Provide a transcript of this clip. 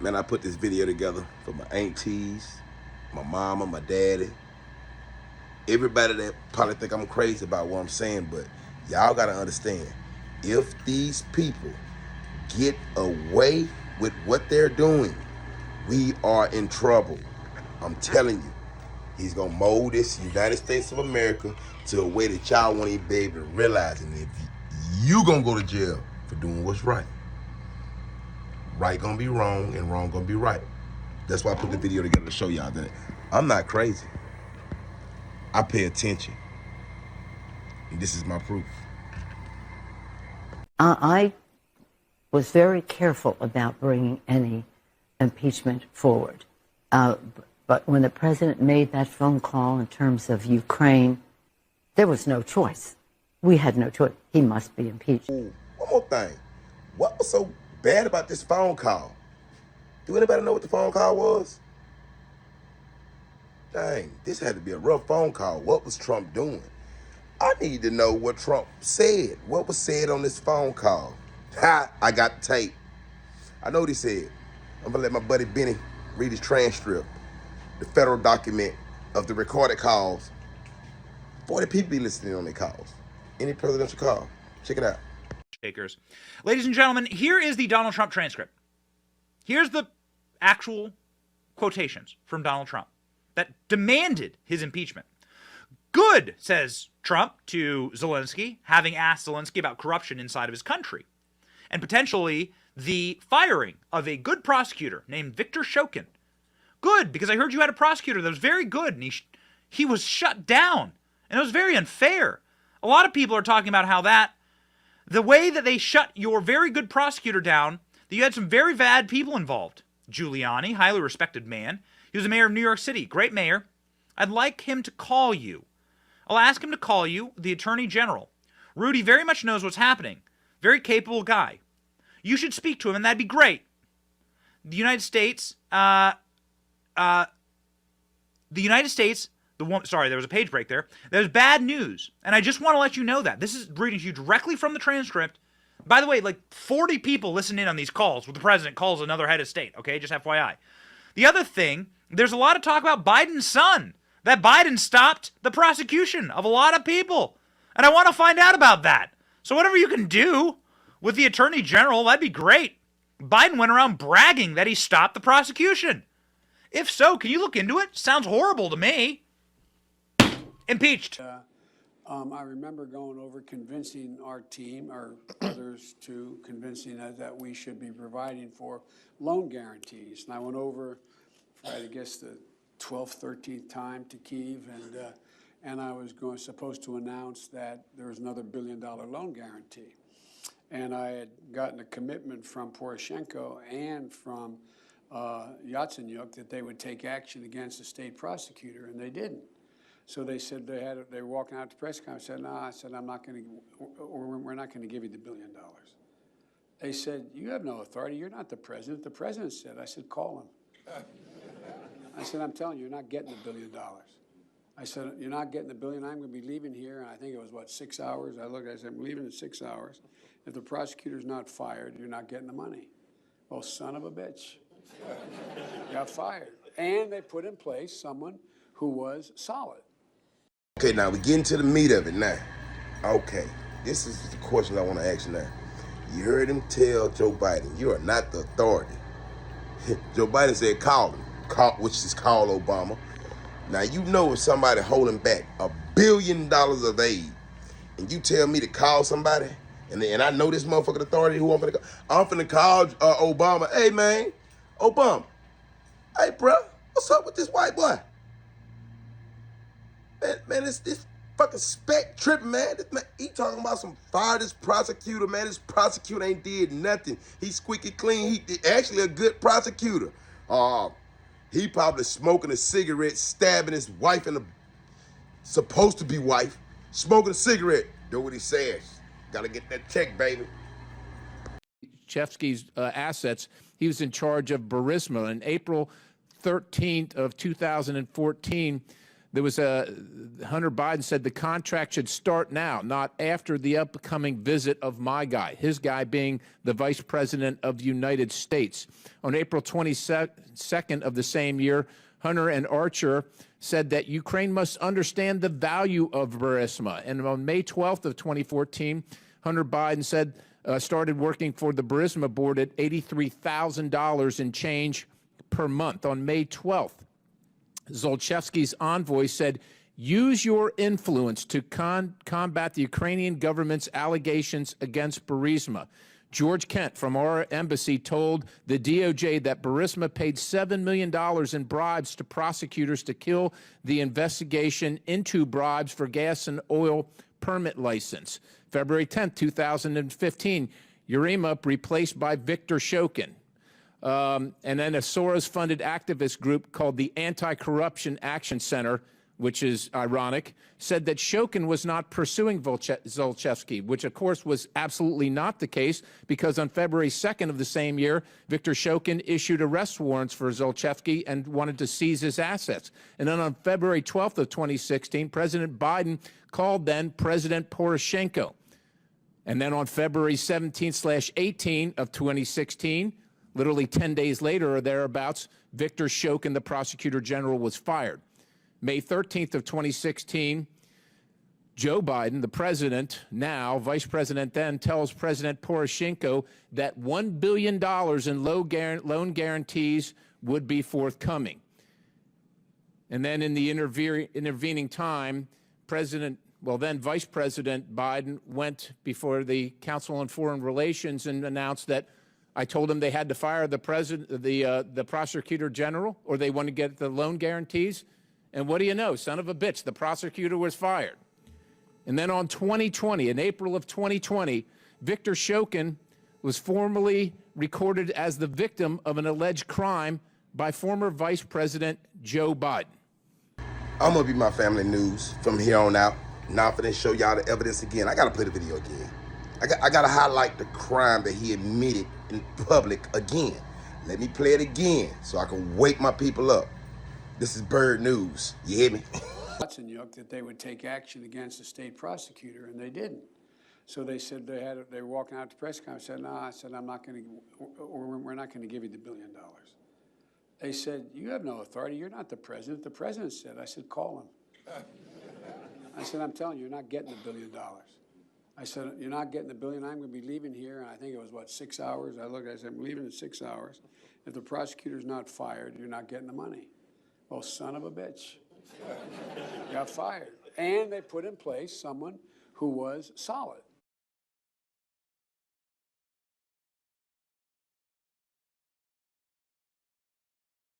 Man, I put this video together for my aunties, my mama, my daddy, everybody that probably think I'm crazy about what I'm saying, but y'all gotta understand, if these people get away with what they're doing, we are in trouble. I'm telling you, he's gonna mold this United States of America to a way that y'all won't even be able to realize it. If you gonna go to jail for doing what's right. Right gonna be wrong and wrong gonna be right. That's why I put the video together to show y'all that I'm not crazy. I pay attention. And this is my proof. I was very careful about bringing any impeachment forward. But when the president made that phone call in terms of Ukraine, there was no choice. We had no choice. He must be impeached. Ooh, one more thing. What was so bad about this phone call? Do anybody know what the phone call was? Dang, this had to be a rough phone call. What was Trump doing? I need to know what Trump said. What was said on this phone call? Ha, I got the tape. I know what he said. I'm gonna let my buddy Benny read his transcript, the federal document of the recorded calls. 40 people be listening on their calls. Any presidential call. Check it out. Shakers. Ladies and gentlemen, here is the Donald Trump transcript. Here's the actual quotations from Donald Trump that demanded his impeachment. Good, says Trump to Zelensky, having asked Zelensky about corruption inside of his country and potentially the firing of a good prosecutor named Victor Shokin. Good, because I heard you had a prosecutor that was very good and he was shut down, and it was very unfair. A lot of people are talking about how the way that they shut your very good prosecutor down, that you had some very bad people involved. Giuliani, highly respected man. He was the mayor of New York City, great mayor. I'd like him to call you. I'll ask him to call you, the Attorney General. Rudy very much knows what's happening. Very capable guy. You should speak to him, and that'd be great. The United States, sorry, there was a page break there. There's bad news, and I just want to let you know that. This is reading to you directly from the transcript. By the way, like 40 people listen in on these calls where the president calls another head of state, okay? Just FYI. The other thing, there's a lot of talk about Biden's son, that Biden stopped the prosecution of a lot of people, and I want to find out about that. So whatever you can do with the Attorney General, that'd be great. Biden went around bragging that he stopped the prosecution. If so, can you look into it? Sounds horrible to me. Impeached. I remember going over convincing our team, or others, to convincing us that we should be providing for loan guarantees. And I went over, I guess, the 12th, 13th time to Kyiv, and I was supposed to announce that there was another $1 billion loan guarantee. And I had gotten a commitment from Poroshenko and from Yatsenyuk that they would take action against the state prosecutor, and they didn't. So they said they were walking out to press conference. I said, no, I said, we're not going to give you the $1 billion. They said, you have no authority. You're not the president. The president said. I said, call him. I said, I'm telling you, you're not getting the $1 billion. I said, you're not getting the $1 billion. I'm going to be leaving here. And I think it was, what, 6 hours? I said, I'm leaving in 6 hours. If the prosecutor's not fired, you're not getting the money. Well, son of a bitch. Got fired. And they put in place someone who was solid. Okay, now we get into the meat of it now. Okay, this is the question I want to ask you now. You heard him tell Joe Biden, you are not the authority. Joe Biden said call him, which is call Obama. Now you know if somebody holding back $1 billion of aid, and you tell me to call somebody, and I know this motherfucking authority who I'm finna call Obama. Hey man, Obama. Hey bro, what's up with this white boy? Man, this fucking spec tripping, man. He talking about some fire this prosecutor, man. This prosecutor ain't did nothing. He squeaky clean. He actually a good prosecutor. He probably smoking a cigarette, stabbing his wife and supposed to be wife, smoking a cigarette. Do what he says. Gotta get that check, baby. Chevsky's assets. He was in charge of Burisma. On April 13th of 2014, There was Hunter Biden said the contract should start now, not after the upcoming visit of my guy, his guy being the Vice President of the United States. On April 22nd of the same year, Hunter and Archer said that Ukraine must understand the value of Burisma. And on May 12th of 2014, Hunter Biden said started working for the Burisma board at $83,000 in change per month. On May 12th, Zlochevsky's envoy said, use your influence to combat the Ukrainian government's allegations against Burisma. George Kent from our embassy told the DOJ that Burisma paid $7 million in bribes to prosecutors to kill the investigation into bribes for gas and oil permit license. February 10, 2015, Urema replaced by Viktor Shokin. And then a Soros-funded activist group called the Anti-Corruption Action Center, which is ironic, said that Shokin was not pursuing Zlochevsky, which of course was absolutely not the case, because on February 2nd of the same year, Viktor Shokin issued arrest warrants for Zlochevsky and wanted to seize his assets. And then on February 12th of 2016, President Biden called then President Poroshenko. And then on February 17/18 of 2016, literally 10 days later or thereabouts, Viktor Shokin, the prosecutor general, was fired. May 13th of 2016, Joe Biden, the president, now vice president then, tells President Poroshenko that $1 billion in loan guarantees would be forthcoming. And then in the intervening time, then Vice President Biden went before the Council on Foreign Relations and announced that I told them they had to fire the prosecutor general, or they want to get the loan guarantees. And what do you know? Son of a bitch, the prosecutor was fired. And then on 2020, in April of 2020, Viktor Shokin was formally recorded as the victim of an alleged crime by former Vice President Joe Biden. I'm gonna be my family news from here on out. Now for this, show y'all the evidence again. I gotta play the video again. I gotta highlight the crime that he admitted in public again. Let me play it again so I can wake my people up. This is Bird News. You hear me? That they would take action against the state prosecutor, and they didn't. So they said they were walking out to press conference. Said, "No," I said, we're not going to give you the $1 billion. They said, "You have no authority. You're not the president." The president said, I said, "Call him." I said, "I'm telling you, you're not getting the $1 billion." I said, "You're not getting the $1 billion. I'm going to be leaving here." And I think it was, what, 6 hours? I said, "I'm leaving in 6 hours. If the prosecutor's not fired, you're not getting the money." Well, son of a bitch. Got fired. And they put in place someone who was solid.